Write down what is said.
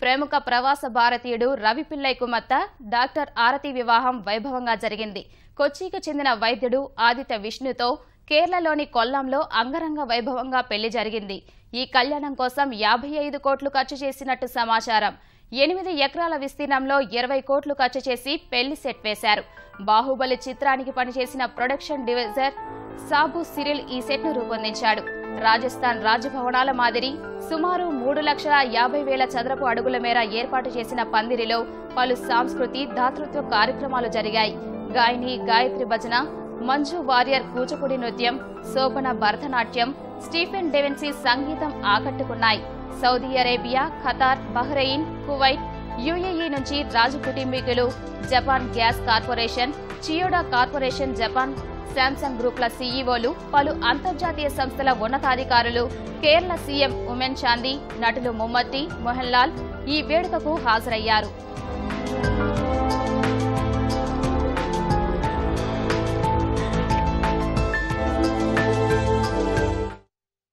ప్రముఖ ప్రవాస భారతీయుడు రవి పిల్లై కుమార్తె డాక్టర్ ఆరతి వివాహం వైభవంగా జరిగింది. కొచ్చికి చెందిన వైద్యుడు ఆదిత్య విష్ణుతో కేరళలోని కొల్లంలో అంగరంగ వైభవంగా పెళ్లి జరిగింది. ఈ కళ్యాణం కోసం 55 కోట్లు ఖర్చు చేసినట్టు సమాచారం. 8 ఎకరాల విస్తీర్ణంలో 20 కోట్లు ఖర్చు చేసి పెళ్లి సెట్ వేశారు. బాహుబలి చిత్రానికి పనిచేసిన ప్రొడక్షన్ డివైజర్ సాబు సిరిల్ ఈ సెట్ ను రూపొందించాడు. రాజస్థాన్ రాజభవనాల మాదిరి సుమారు 3,50,000 చదరపు అడుగుల మేర ఏర్పాటు చేసిన పందిరిలో పలు సాంస్కృతి దాతృత్వ కార్యక్రమాలు జరిగాయి. గాయని గాయత్రి భజన, మంజు వారియర్ కూచిపూడి నృత్యం, శోభన భరతనాట్యం, స్టీఫెన్ డెవెన్సీ సంగీతం ఆకట్టుకున్నాయి. Saudi Arabia, Qatar, Bahrain, Kuwait, UAE నుంచి రాజు కుటుంబీకులు, Japan Gas Corporation, Chiyoda Corporation Japan, Samsung గ్రూప్ల సీఈఓలు, పలు అంతర్జాతీయ సంస్థల ఉన్నతాధికారులు, కేరళ సీఎం ఉమెన్ చాందీ, నటులు మమ్ముట్టి, మోహన్ లాల్ ఈ వేడుకకు హాజరయ్యారు.